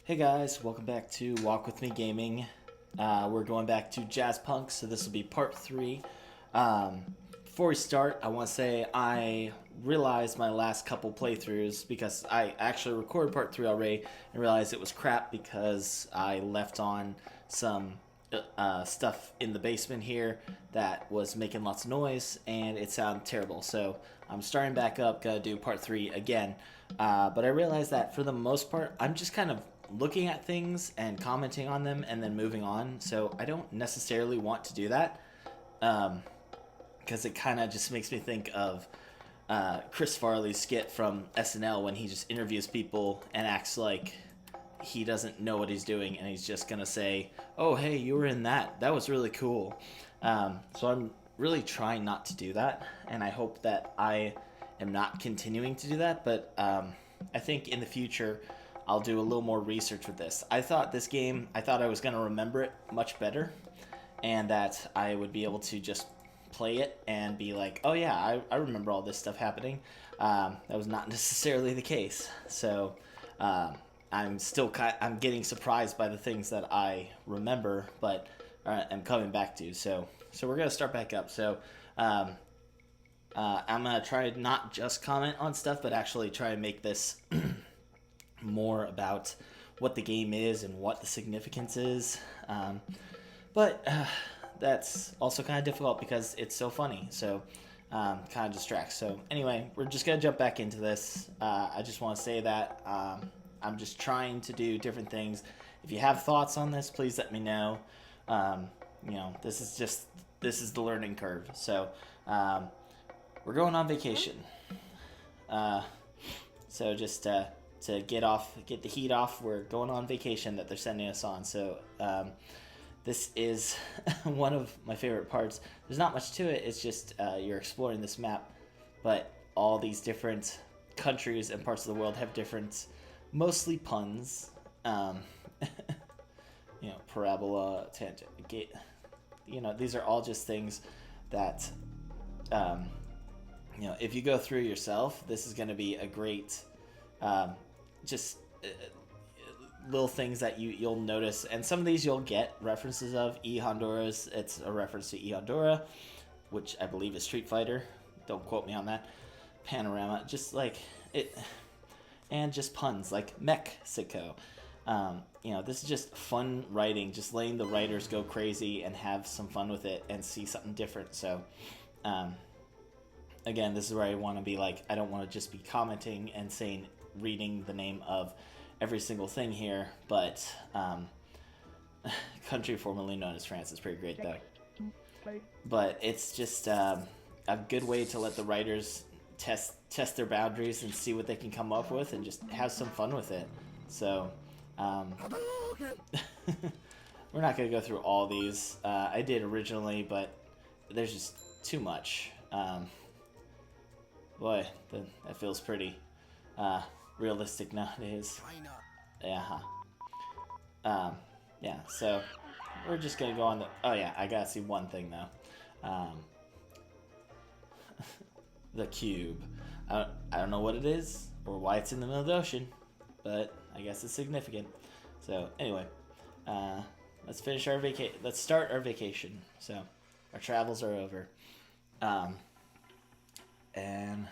Hey guys, welcome back to Walk With Me Gaming. We're going back to Jazzpunk, so this will be part 3. Before we start, I want to say I realized my last couple playthroughs, because I actually recorded part 3 already, and realized it was crap because I left on some stuff in the basement here that was making lots of noise, and it sounded terrible. So I'm starting back up, gotta do part 3 again. But I realized that for the most part, I'm just kind of looking at things and commenting on them and then moving on. So I don't necessarily want to do that because it kind of just makes me think of Chris Farley's skit from SNL when he just interviews people and acts like he doesn't know what he's doing, and he's just gonna say, "Oh, hey, you were in that. That was really cool." So I'm really trying not to do that, and I hope that I am not continuing to do that. But I think in the future I'll do a little more research with this. I thought I was gonna remember it much better, and that I would be able to just play it and be like, "Oh yeah, I remember all this stuff happening." That was not necessarily the case. So I'm getting surprised by the things that I remember, but am coming back to. So we're gonna start back up. So I'm gonna try to not just comment on stuff, but actually try to make this more about what the game is and what the significance is. But that's also kind of difficult because it's so funny. So kind of distracts. So anyway, we're just gonna jump back into this. I just want to say that I'm just trying to do different things. If you have thoughts on this, please let me know. This is the learning curve. So we're going on vacation. So just to get the heat off, we're going on vacation that they're sending us on. So this is one of my favorite parts. There's not much to it. It's just you're exploring this map, but all these different countries and parts of the world have different, mostly puns. Parabola, tangent, gate. These are all just things that, if you go through yourself, this is going to be a great, just little things that you'll notice. And some of these you'll get references of. E Honduras, it's a reference to E Honduras, which I believe is Street Fighter. Don't quote me on that. Panorama, just like it, and just puns like Mexico. This is just fun writing, just letting the writers go crazy and have some fun with it and see something different. So, again, this is where I want to be like, I don't want to just be commenting and reading the name of every single thing here, but country formerly known as France is pretty great though. But it's just a good way to let the writers test their boundaries and see what they can come up with and just have some fun with it. So we're not going to go through all these. I did originally, but there's just too much. Boy, that feels pretty realistic nowadays. Yeah. Yeah, so we're just going to go on the... Oh yeah, I got to see one thing though. The cube. I don't know what it is or why it's in the middle of the ocean, but I guess it's significant. So anyway, let's finish our vacation. Let's start our vacation. So our travels are over, and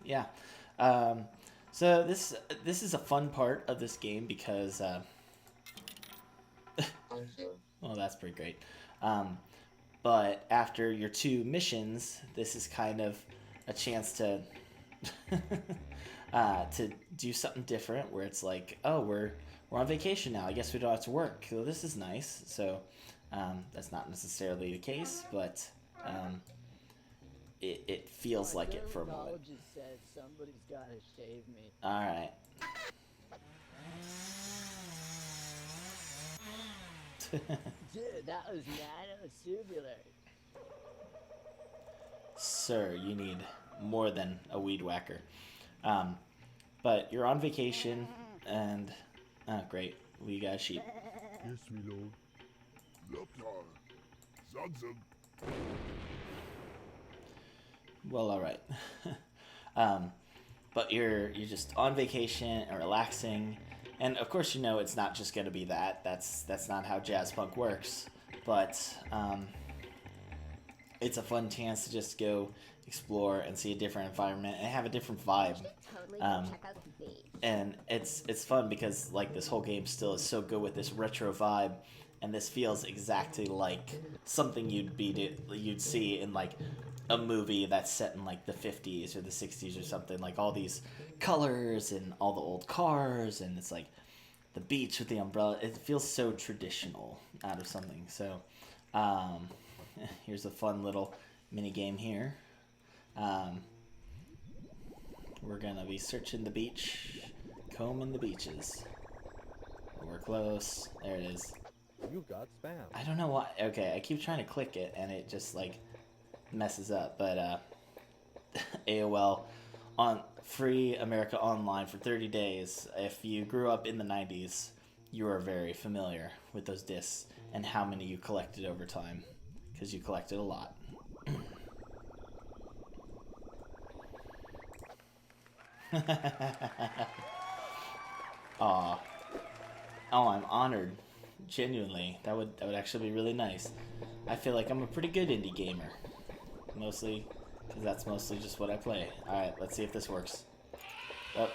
yeah. So this is a fun part of this game because well, that's pretty great. But after your 2 missions, this is kind of a chance to to do something different, where it's like, oh, we're on vacation now. I guess we don't have to work. So this is nice. So that's not necessarily the case, but it feels like it for a moment. Said somebody's gotta shave me. All right. Dude, that was nano-tubular. Sir, you need more than a weed whacker. But you're on vacation, and great, we got a sheep. Yes, my lord. Laplar. Zagsam. Well, all right. But you're just on vacation and relaxing, And of course, you know, it's not just going to be that. That's not how Jazzpunk works. But it's a fun chance to just go explore and see a different environment and have a different vibe. Totally go check out the beach. And it's fun because like this whole game still is so good with this retro vibe, and this feels exactly like something you'd see in like a movie that's set in like the 50s or the 60s or something. Like all these colors and all the old cars, and it's like the beach with the umbrella. It feels so traditional out of something. So here's a fun little mini game here. We're gonna be searching the beach, combing the beaches. We're close. There it is. You got spam. I don't know why. Okay, I keep trying to click it and it just like messes up. But AOL on free America Online for 30 days. If you grew up in the 90s, you are very familiar with those discs and how many you collected over time, because you collected a lot. Aw. Oh, I'm honored. Genuinely. That would actually be really nice. I feel like I'm a pretty good indie gamer. Mostly, because that's mostly just what I play. Alright, let's see if this works. Oh.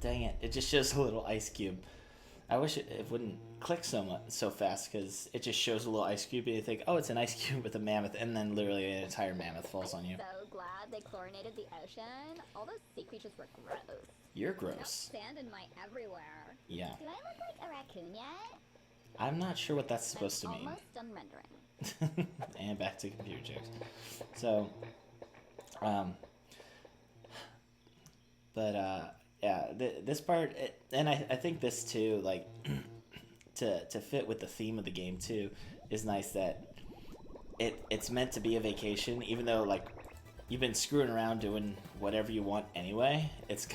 Dang it. It just shows a little ice cube. I wish it wouldn't click so fast, because it just shows a little ice cube and you think, oh, it's an ice cube with a mammoth, and then literally an entire mammoth falls on you. So glad they chlorinated the ocean. All those sea creatures were gross. You're Enough gross. sand in my everywhere. Yeah. Do I look like a raccoon yet? I'm not sure what that's supposed to I'm mean. almost done rendering. And back to computer jokes. So, yeah, this part, and I think this too, like, to fit with the theme of the game too, is nice that it's meant to be a vacation, even though, like, you've been screwing around doing whatever you want anyway. It's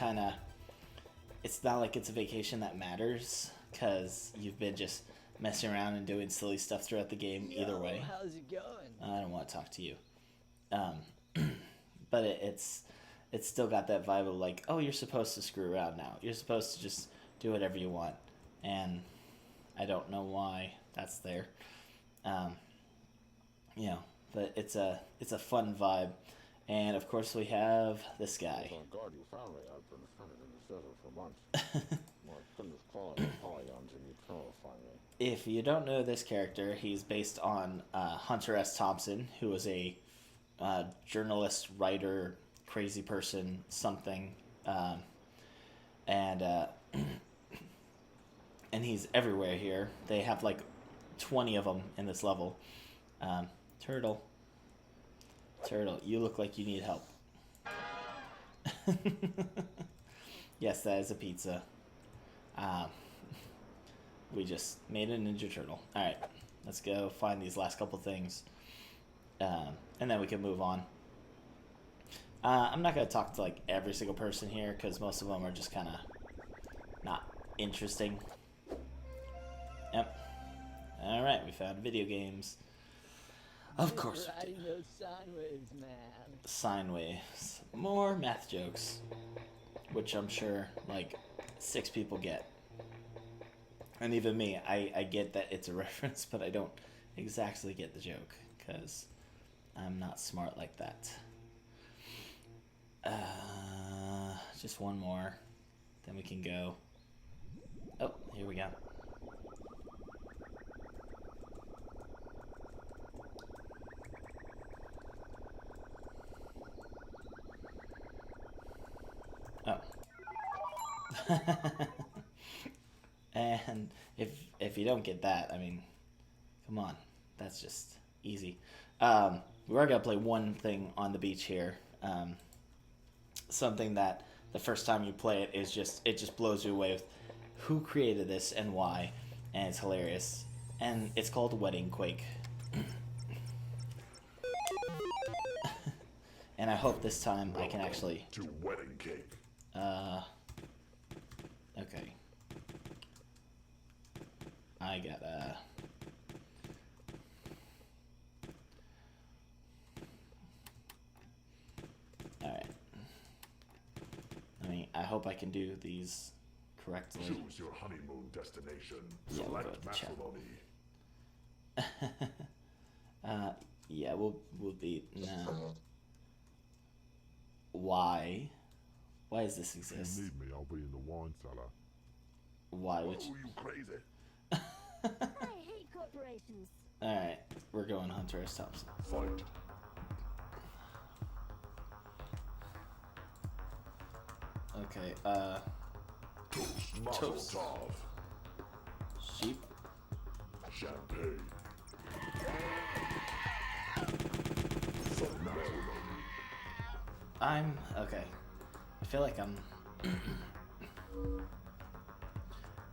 not like it's a vacation that matters, because you've been just messing around and doing silly stuff throughout the game either way. How's it going? I don't want to talk to you. But it's still got that vibe of like, oh, you're supposed to screw around now. You're supposed to just do whatever you want. And I don't know why that's there. You know, but it's a fun vibe. And of course we have this guy. On guard, you found me. I've been hunted in the desert for months. My goodness, quality polygons and you terrify me. If you don't know this character, he's based on Hunter S. Thompson, who was a journalist, writer, crazy person, something, and he's everywhere here. They have like 20 of them in this level. Turtle, you look like you need help. Yes, that is a pizza. We just made a Ninja Turtle. Alright, let's go find these last couple things. And then we can move on. I'm not going to talk to like every single person here, because most of them are just kind of not interesting. Yep. Alright, we found video games. Of course we Riding did. those sine waves, man. Sine waves. More math jokes. Which I'm sure like 6 people get. And even me, I get that it's a reference, but I don't exactly get the joke, because I'm not smart like that. Just one more, then we can go. Oh, here we go. Oh. And if you don't get that, I mean, come on, that's just easy. We are gonna play one thing on the beach here. Something that the first time you play it is it just blows you away with who created this and why, and it's hilarious. And it's called Wedding Quake. And I hope this time I can actually. To wedding cake. Okay. I gotta. Alright. I mean, I hope I can do these correctly. Choose your honeymoon destination. Yeah, we'll go Select with the chap. matrimony. Yeah, we'll be no. Why? Why does this If you exist? need me, I'll be in the wine cellar. Why? Oh, Which? you crazy? I hate corporations. All right, we're going Hunter S. Thompson. Fight. Okay. Toast Mazel Toast. Tov. Sheep. Champagne. Some matrimony. I'm okay. I feel like I'm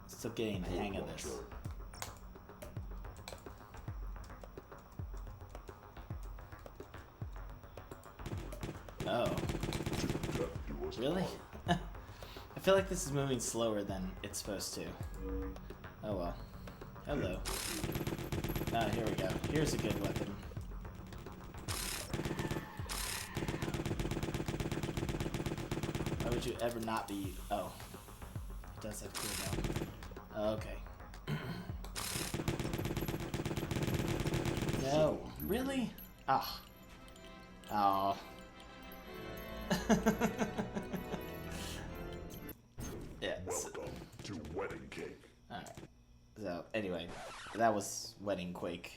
still getting the hang of this. Oh, really? I feel like this is moving slower than it's supposed to. Oh well. Hello. Ah, here we go. Here's a good weapon. Why would you ever not be? Oh, it does have cooldown. Okay. No, really? Ah. Oh. Yeah. Welcome to Wedding Cake. All right. So anyway, that was Wedding Quake,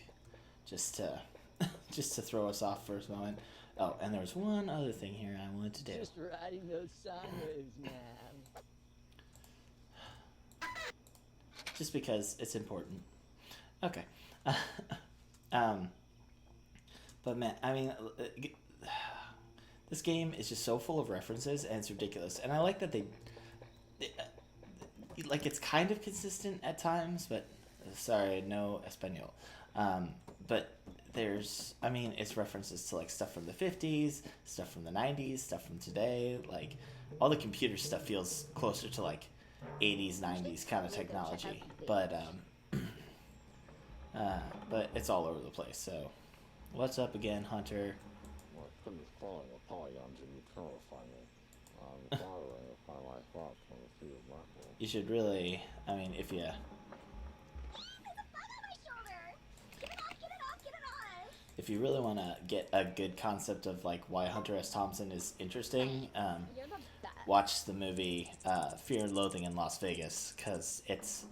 just to just to throw us off for a moment. Oh, and there was one other thing here I wanted to do. Just riding those sine waves, man. Just because it's important. Okay. But man, I mean, this game is just so full of references and it's ridiculous. And I like that they like it's kind of consistent at times, but sorry, no Espanol. But there's, I mean, it's references to like stuff from the 50s, stuff from the 90s, stuff from today. Like all the computer stuff feels closer to like 80s, 90s kind of technology. But it's all over the place. So, what's up again, Hunter? Well, I couldn't follow the polygons and you terrify me. I'm following if I like rocks on the field of black hole. You should really, I mean, if you There's a bug on my shoulder. Get it off, get it off, get it off. if you really want to get a good concept of like why Hunter S. Thompson is interesting, You're the best. watch the movie Fear and Loathing in Las Vegas, because it's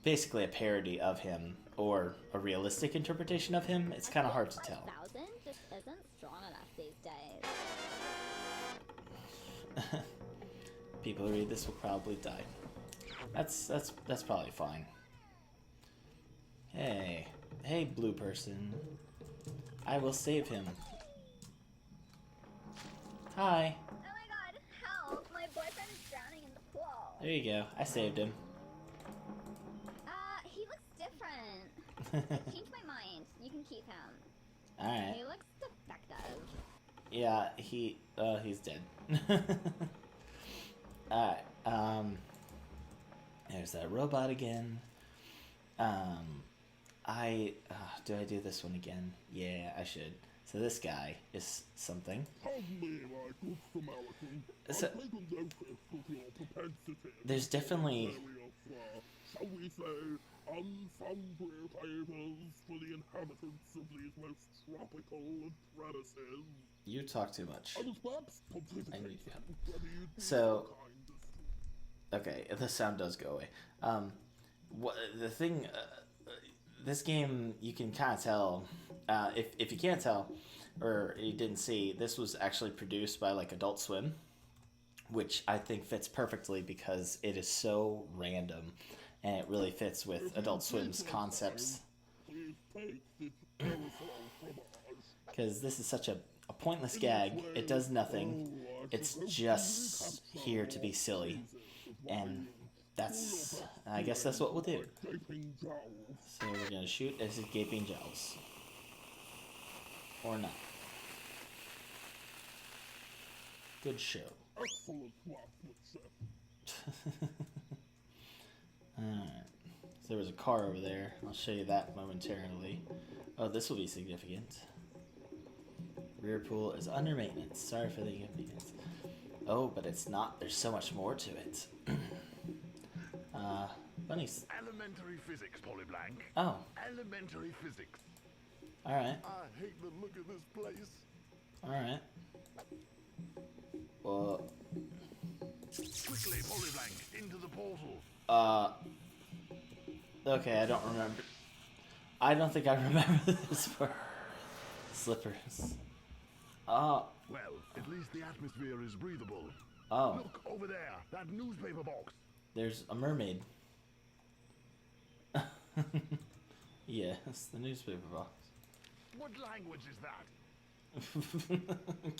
basically a parody of him or a realistic interpretation of him. It's kind of hard to tell. 5,000 just isn't strong enough these days. People who read this will probably die. That's probably fine. Hey, blue person. I will save him. Hi. Oh my god, help! My boyfriend is drowning in the pool. There you go. I saved him. He looks different. I changed my mind. You can keep him. All right. He looks defective. Yeah, he's dead. Alright, there's that robot again. Do I do this one again? Yeah, I should. So this guy is something. Pardon me, my good Samaritan. So- I've taken notice of your propensity. There's definitely, Shall we say, unfoundry favors for the inhabitants of these most tropical premises. you talk too much. I was perhaps completely I need you. whether you'd be So- kind as to Okay, the sound does go away. The thing, this game, you can kind of tell, if you can't tell, or you didn't see, this was actually produced by like Adult Swim, which I think fits perfectly because it is so random, and it really fits with Adult Swim's concepts. please take this aerosol fromage. Because this is such a pointless gag. It does nothing. It's just here to be silly. And I guess that's what we'll do. Gaping jowls. So we're going to shoot at his gaping jowls. Or not. Good show. Excellent craftsmanship. Alright. So there was a car over there. I'll show you that momentarily. Oh, this will be significant. Rear pool is under maintenance. Sorry for the inconvenience. Oh, but it's not. There's so much more to it. Bunnies. Elementary physics, Polyblank. Oh, Elementary physics. alright. I hate the look of this place. Alright. Well, Quickly, Polyblank, into the portal. okay, I don't remember. I don't think I remember this part. Slippers. Oh, Well, at least the atmosphere is breathable. oh, Look over there, that newspaper box. there's a mermaid. Yes, the newspaper box. What language is that?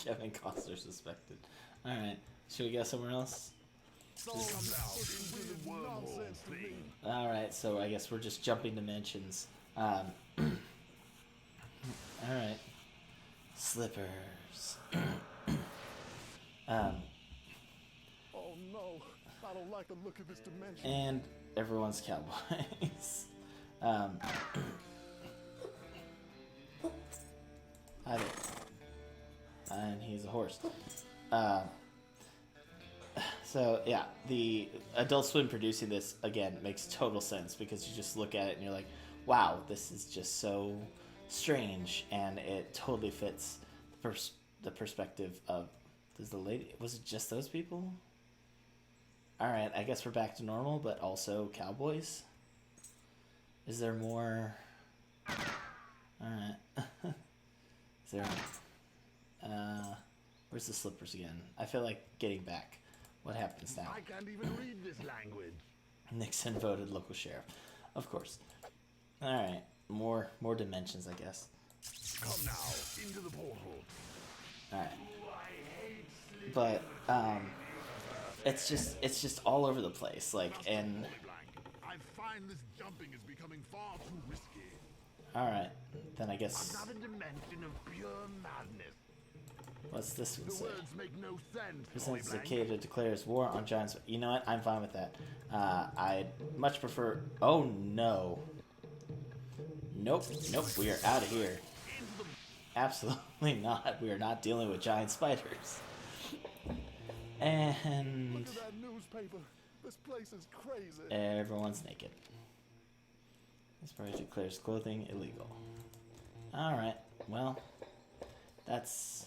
Kevin Costner suspected. Alright, should we go somewhere else? Come down into the wormhole thing. Alright, so I guess we're just jumping dimensions. Alright. Slippers. Oh no, I don't like the look of this dimension. And everyone's cowboys. Hi there. And he's a horse. So yeah, the Adult Swim producing this again makes total sense because you just look at it and you're like, wow, this is just so strange, and it totally fits the perspective of was it just those people? All right, I guess we're back to normal, but also cowboys. Is there more? All right. Is there? Where's the slippers again? I feel like getting back. What happens now? I can't even read this language. Nixon voted local sheriff, of course. All right, more dimensions, I guess. Come now, into the portal. All right. But it's just all over the place, like, and Polyblank, I find this jumping is becoming far too risky. all right, then I guess Another dimension of pure madness. what's this one The say? words make no sense, President Polyblank. Cicada declares war on giants. You know what? I'm fine with that. I'd much prefer. Oh no. Nope. We are out of here. Absolutely not. We are not dealing with giant spiders. And Look at that newspaper. This place is crazy. everyone's naked. This party declares clothing illegal. Alright, well, that's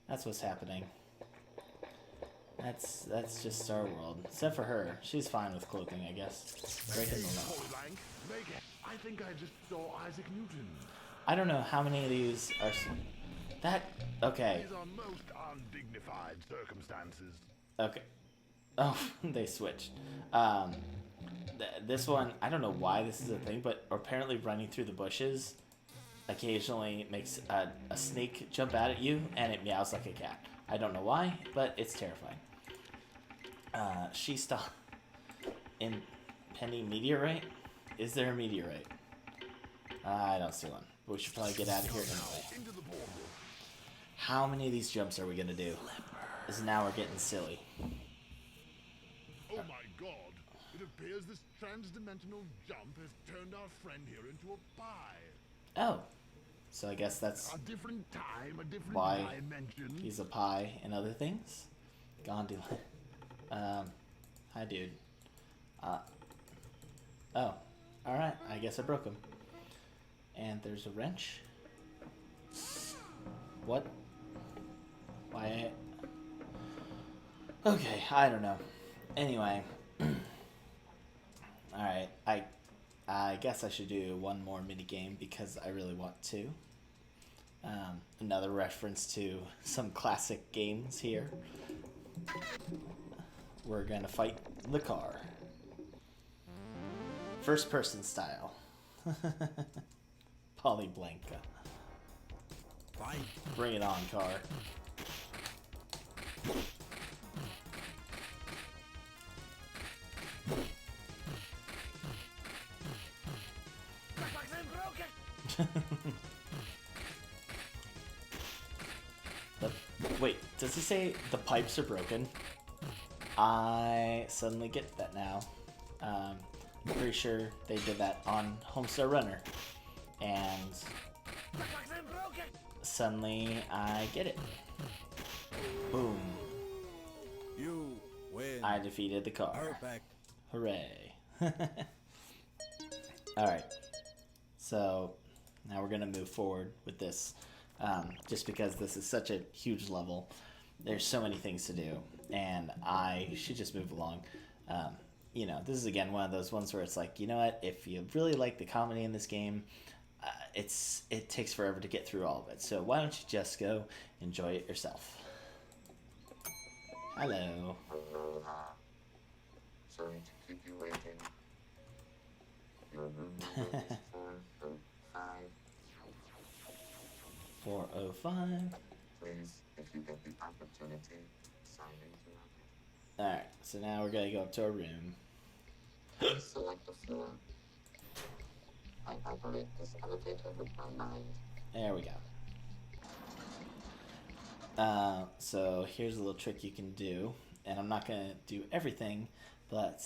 what's happening. That's just our world. Except for her. She's fine with clothing, I guess. Breaking the law. Polyblank, make it. I think I just saw Isaac Newton. I don't know how many of these are... Okay. These are most undignified circumstances. Okay. Oh, they switched. This one, I don't know why this is a thing, but apparently running through the bushes occasionally makes a snake jump out at you, and it meows like a cat. I don't know why, but it's terrifying. She stopped. Impending meteorite? Is there a meteorite? I don't see one. But we should probably get out of here anyway. Into the portal. How many of these jumps are we gonna do? Because now we're getting silly. Oh my god. It appears this trans-dimensional jump has turned our friend here into a pie. Oh. So I guess that's A different time, a different why dimension. he's a pie and other things. Gondula. Hi, dude. Oh. Alright, I guess I broke him. And there's a wrench. What? Why? Okay, I don't know. Anyway. Alright, I guess I should do one more minigame because I really want to. Another reference to some classic games here. We're gonna fight the car. First person style. Polyblank. Bring it on, car. Wait, does he say the pipes are broken? I suddenly get that now. I'm pretty sure they did that on Homestar Runner. And suddenly I get it. Boom. You win. I defeated the car. Perfect. Hooray. Alright. So, now we're going to move forward with this. Just because this is such a huge level. There's so many things to do. And I should just move along. You know, this is again one of those ones where it's like, you know what? If you really like the comedy in this game, it takes forever to get through all of it. So why don't you just go enjoy it yourself? Hello. Aloha. Sorry to keep you waiting. Your room number is 405. 405. Please, if you get the opportunity, sign into it. Alright, so now we're going to go up to our room. Please select the floor. I operate this elevator with my mind. There we go. So here's a little trick you can do. And I'm not going to do everything, but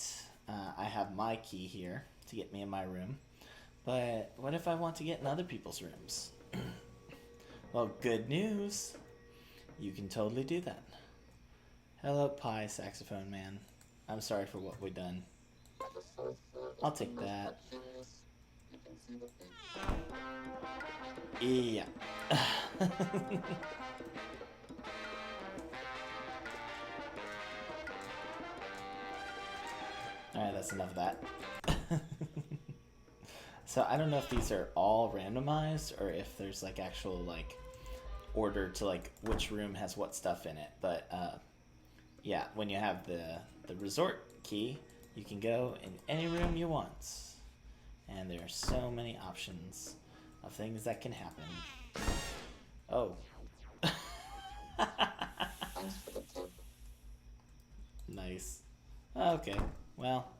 I have my key here to get me in my room. But what if I want to get in other people's rooms? Well, good news. You can totally do that. Hello, Pie Saxophone Man. I'm sorry for what we've done. The fourth floor is I'll take the most that. luxurious. You can see the thing. Yeah. Alright, that's enough of that. So I don't know if these are all randomized or if there's like actual like order to like which room has what stuff in it. But yeah, when you have the resort key, you can go in any room you want. And there are so many options of things that can happen. Oh. Thanks for the tip. Nice. Okay. Well,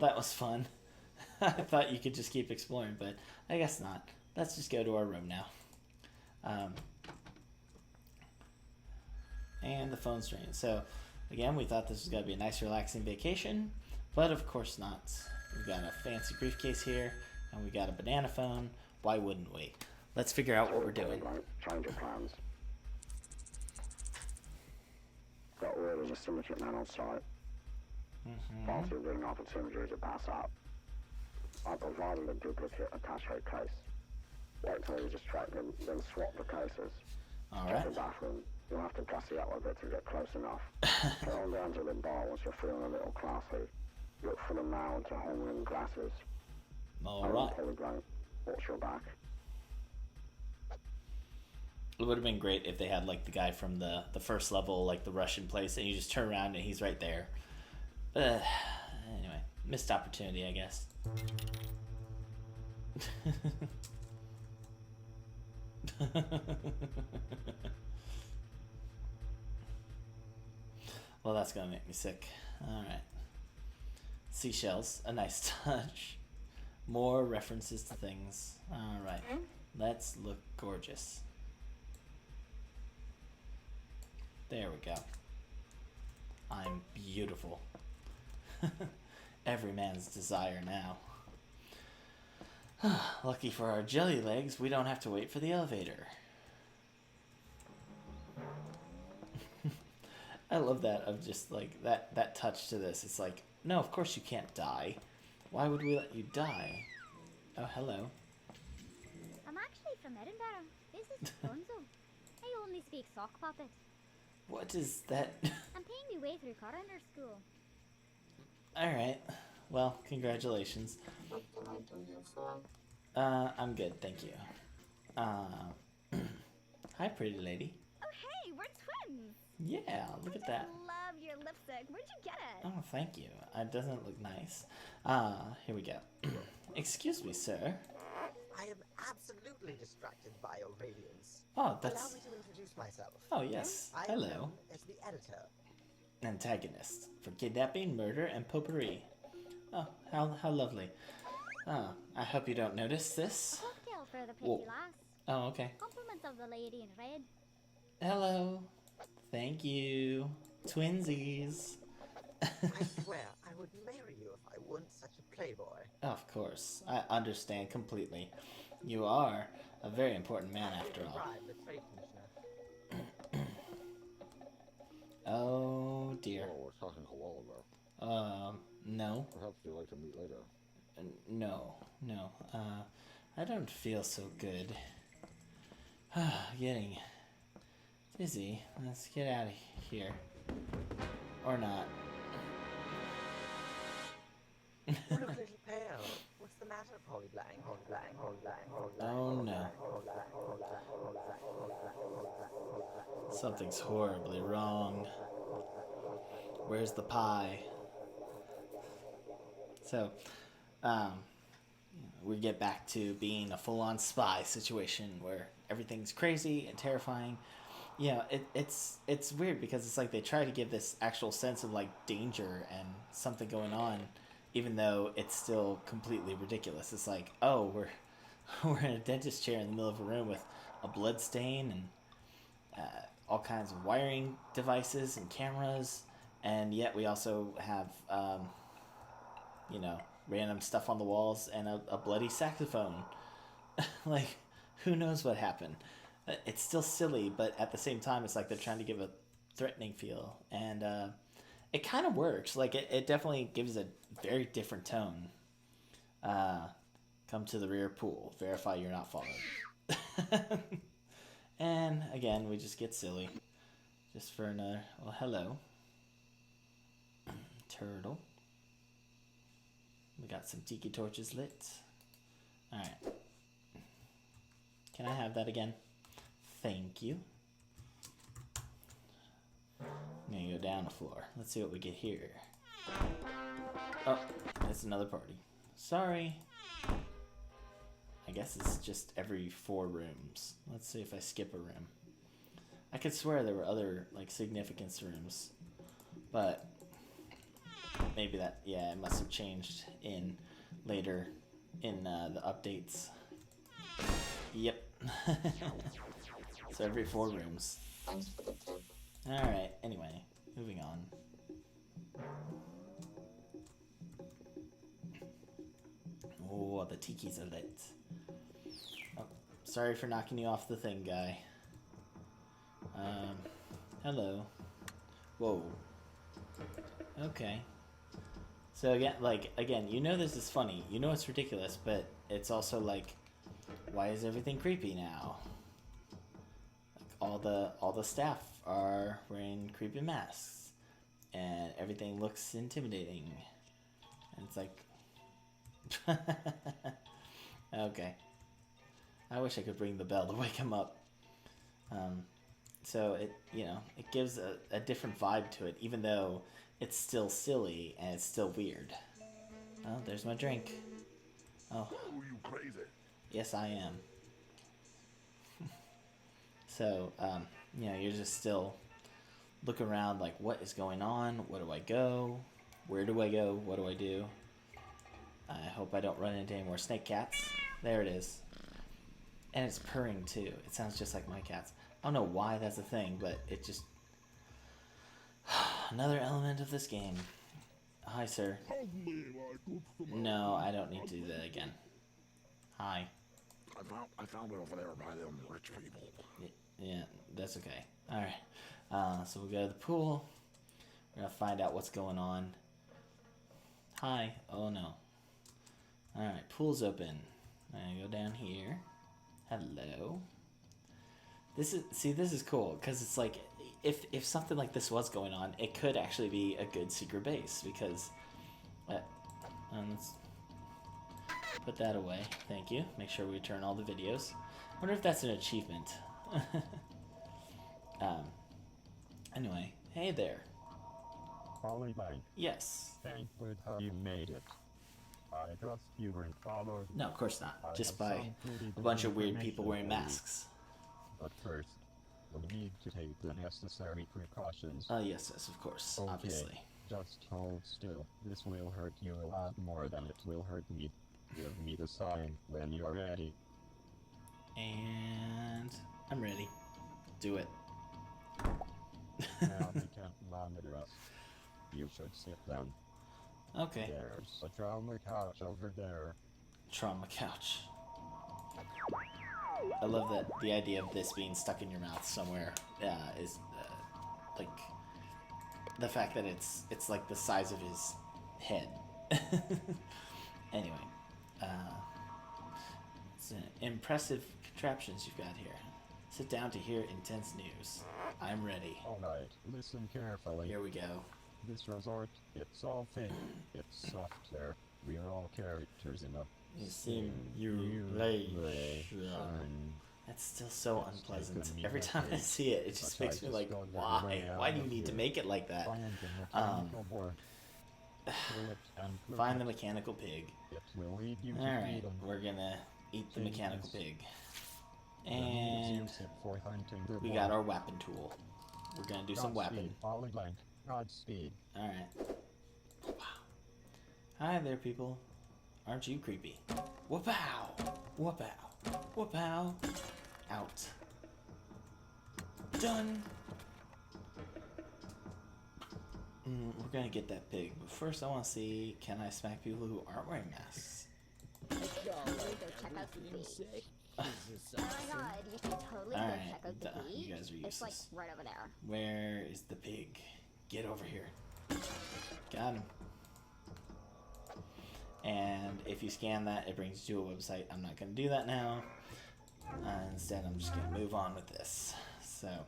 that was fun. I thought you could just keep exploring, but I guess not. Let's just go to our room now. And the phone's ringing. So, again, we thought this was going to be a nice, relaxing vacation, but of course not. We've got a fancy briefcase here, and we got a banana phone. Why wouldn't we? Let's figure out what we're doing. Polyblank, change of plans. Got word of a syndicate man on site. Party with an opportunity to pass up. I provided a duplicate attaché case. Wait till you distract them, then swap the cases. All Check right. the bathroom. You'll have to gussy up a bit to get close enough. Get on down to the bar once you're feeling a little classy. Look for the male to home-rim glasses. All right. Polyblank, watch your back. It would have been great if they had like the guy from the first level, like the Russian place, and you just turn around and he's right there. Anyway, missed opportunity, I guess. Well, that's gonna make me sick. Alright. Seashells, a nice touch. More references to things. Alright. Let's look gorgeous. There we go. I'm beautiful. Every man's desire now. Lucky for our jelly legs, we don't have to wait for the elevator. I love that, of just like that touch to this. It's like, no, of course you can't die. Why would we let you die? Oh, hello. I'm actually from Edinburgh. This is Gonzo. I only speak sock puppet. What is that? I'm paying my way through coroner school. Alright. Well, congratulations. What can I do you for? I'm good, thank you. Hi, pretty lady. Oh, hey, we're twins. Yeah, look at that. Love your lipstick. Where'd you get it? Oh, thank you. It doesn't look nice. Here we go. Excuse me, sir. I am absolutely distracted by your radiance. Oh, Allow that's... me to introduce myself. Oh, yes. I am Hello. known as the editor. Antagonist for kidnapping, murder, and potpourri. Oh, how lovely. Oh, I hope you don't notice this. Cocktail for the pretty Whoa. lass. Oh, okay. Compliments of the lady in red. Hello. Thank you. Twinsies. I swear I would marry you if I weren't such a playboy. Of course. I understand completely. You are a very important man after all. Bribe the trade commissioner. Oh, dear. Oh, we're talking a while ago. No. Perhaps you'd like to meet later. No. I don't feel so good. Getting dizzy. Let's get out of here. Or not. You look a little pale. What's the matter, Polyblank? Oh no. Something's horribly wrong. Where's the pie? So, we get back to being a full-on spy situation where everything's crazy and terrifying. Yeah, it's weird because it's like they try to give this actual sense of like danger and something going on, even though it's still completely ridiculous. It's like, oh, we're in a dentist chair in the middle of a room with a blood stain and all kinds of wiring devices and cameras, and yet we also have random stuff on the walls and a bloody saxophone. Like, who knows what happened? It's still silly, but at the same time, it's like they're trying to give a threatening feel, and it kind of works. Like, it definitely gives a very different tone. Come to the rear pool. Verify you're not followed. And again, we just get silly. Just for another, well, hello. Turtle. We got some tiki torches lit. Alright. Can I have that again? Thank you. I'm gonna go down the floor. Let's see what we get here. Oh, that's another party. Sorry. I guess it's just every 4 rooms. Let's see if I skip a room. I could swear there were other, like, significance rooms. But maybe that, yeah, it must have changed in later in the updates. Yep. So every 4 rooms. Alright, anyway, moving on. Oh, the tikis are lit. Oh, sorry for knocking you off the thing, guy. Hello. Whoa. Okay. So again, you know this is funny. You know it's ridiculous, but it's also like, why is everything creepy now? Like all the staff are wearing creepy masks, and everything looks intimidating. And it's like, okay. I wish I could ring the bell to wake him up. So it gives a different vibe to it, even though it's still silly and it's still weird. Oh, there's my drink. Oh. Oh, you crazy. Yes, I am. So, you're just still looking around like, what is going on? Where do I go? Where do I go? What do I do? I hope I don't run into any more snake cats. There it is. And it's purring too. It sounds just like my cats. I don't know why that's a thing, but it just... Another element of this game. Hi, sir. No, I don't need to do that again. Hi. I found it over there by them rich people. Yeah, that's okay. Alright. So we go to the pool. We're gonna find out what's going on. Hi. Oh no. Alright, pool's open. I'm gonna go down here. Hello. This is cool, because it's like, if something like this was going on, it could actually be a good secret base, because... let's put that away. Thank you. Make sure we return all the videos. I wonder if that's an achievement. Anyway, hey there. Polyblank. Yes. Thank God how you made it. I trust you weren't followed. No, of course not. Just by a bunch of weird people wearing masks. But first, we need to take the necessary precautions. Yes, of course, okay. Obviously. Just hold still. This will hurt you a lot more than it will hurt me. Give me the sign when you're ready. And I'm ready. Do it. Now they can't monitor us. You should sit down. Okay. There's a trauma couch over there. Trauma couch. I love that the idea of this being stuck in your mouth somewhere is like the fact that it's like the size of head. Anyway, it's impressive contraptions you've got here. Sit down to hear intense news. I'm ready. Alright, listen carefully. Here we go. This resort, it's all fake. It's software. We are all characters in a You seem That's still so unpleasant. Every time I see it, it just makes me like, why? Why do you need to make it like that? Find the mechanical pig. Alright, we're gonna eat the mechanical pig. And we got our weapon tool. We're gonna do some weapon. Polyblank. Godspeed. Alright. Wow. Hi there, people. Aren't you creepy? Whoop-ow! Whoop-ow! Whoop-ow! Out. Done! We're gonna get that pig, but first I want to see, can I smack people who aren't wearing masks? Go check out the beach. Oh my god, you should totally go check out the beach. You guys are useless. It's like right over there. Where is the pig? Get over here. Got him. And if you scan that, it brings you to a website. I'm not going to do that now. Instead, I'm just going to move on with this. So,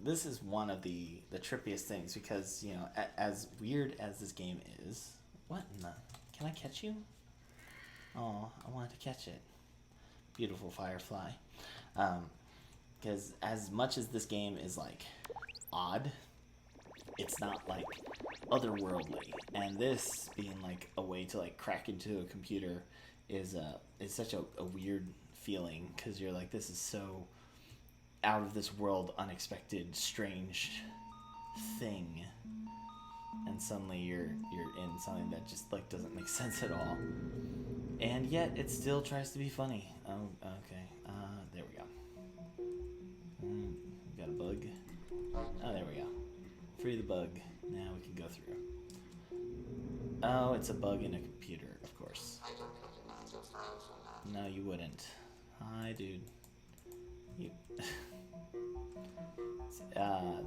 this is one of the trippiest things because, you know, as weird as this game is... What in the... Can I catch you? Oh, I wanted to catch it. Beautiful firefly. Because as much as this game is, like, odd, it's not, like, otherworldly. And this being, like, a way to, like, crack into a computer is such a weird feeling. Because you're like, this is so out of this world, unexpected, strange thing. And suddenly you're in something that just, like, doesn't make sense at all. And yet, it still tries to be funny. Oh, okay. There we go. We got a bug. Oh, there we go. Free the bug. Now we can go through. Oh, it's a bug in a computer, of course. No, you wouldn't. Hi, dude. You...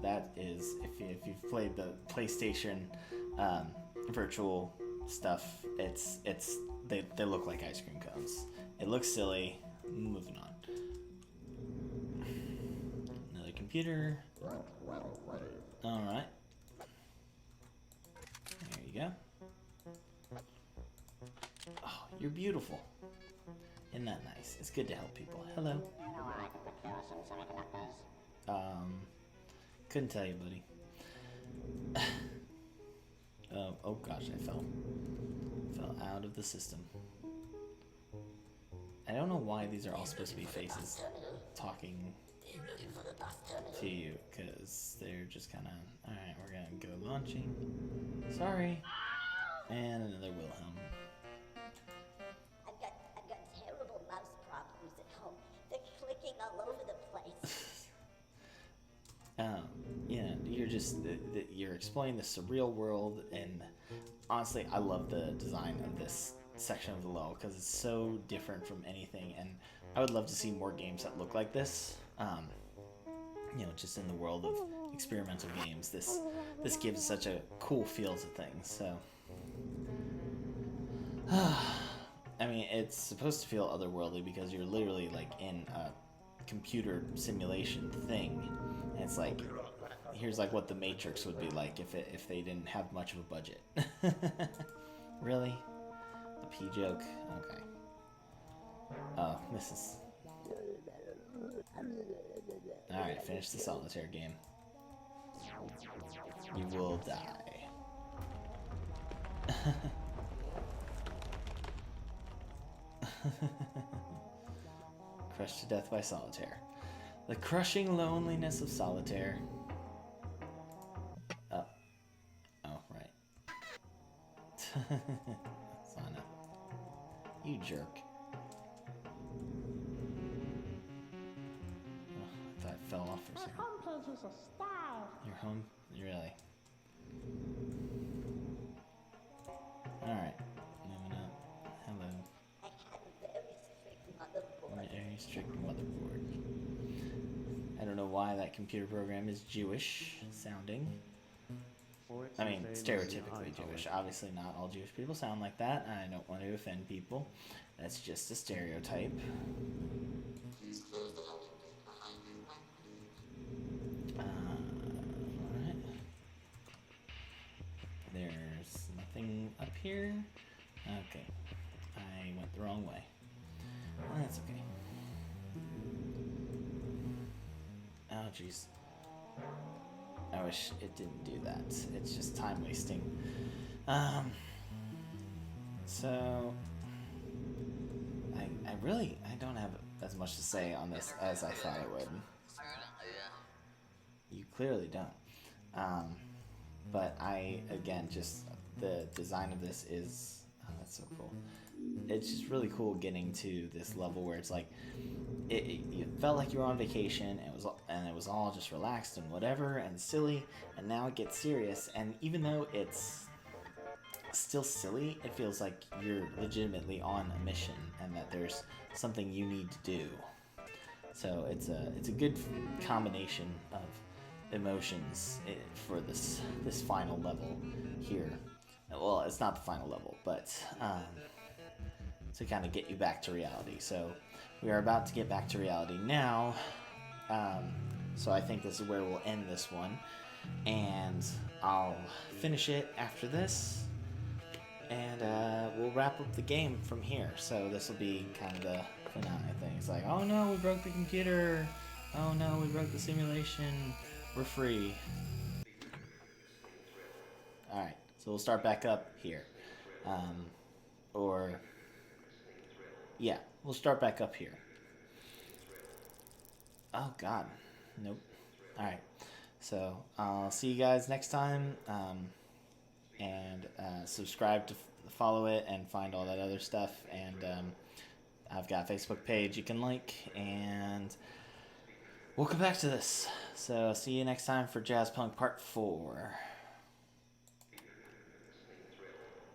that is, if you've played the PlayStation virtual stuff, they look like ice cream cones. It looks silly. Moving on. Another computer. Alright. There you go. Oh, you're beautiful. Isn't that nice? It's good to help people. Hello. Couldn't tell you, buddy. Oh gosh, I fell out of the system. I don't know why these are all supposed to be faces talking to you, because they're just kind of, alright, we're gonna go launching. Sorry. And another Wilhelm. I've got terrible mouse problems at home. They're clicking all over the place. Yeah, you're just, you're exploring the surreal world, and honestly, I love the design of this section of the level, because it's so different from anything, and I would love to see more games that look like this. You know, just in the world of experimental games, this gives such a cool feel to things, so... I mean, it's supposed to feel otherworldly because you're literally, like, in a computer simulation thing, and it's like, here's, like, what the Matrix would be like if they didn't have much of a budget. Really? A pee joke? Okay. Oh, this is... Alright, finish the solitaire game. You will die. Crushed to death by solitaire. The crushing loneliness of solitaire. Oh. Oh, right. Sana. You jerk. Oh, I thought I fell off for a second. Your home? Really? Alright. Moving up. Hello. Very strict motherboard. I don't know why that computer program is Jewish sounding. I mean, stereotypically Jewish. Obviously, not all Jewish people sound like that. I don't want to offend people. That's just a stereotype. Alright. There's nothing up here. Okay. I went the wrong way. That's okay. Oh, jeez. I wish it didn't do that. It's just time wasting. So I don't have as much to say on this as I thought I would. You clearly don't. But again, just the design of this is, oh, that's so cool. It's just really cool getting to this level where it's like, you felt like you were on vacation, and it was all just relaxed and whatever and silly, and now it gets serious, and even though it's still silly, it feels like you're legitimately on a mission and that there's something you need to do. So it's a good combination of emotions for this final level here. Well, it's not the final level, but to kind of get you back to reality. So we are about to get back to reality now. So I think this is where we'll end this one, and I'll finish it after this, and we'll wrap up the game from here. So this will be kind of the finale thing. It's like, oh no, we broke the computer. Oh no, we broke the simulation. We're free. Alright, so we'll start back up here. Yeah, we'll start back up here. Oh god, nope. Alright, so I'll see you guys next time, and subscribe to follow it and find all that other stuff, and I've got a Facebook page you can like, and we'll come back to this. So see you next time for Jazzpunk Part 4.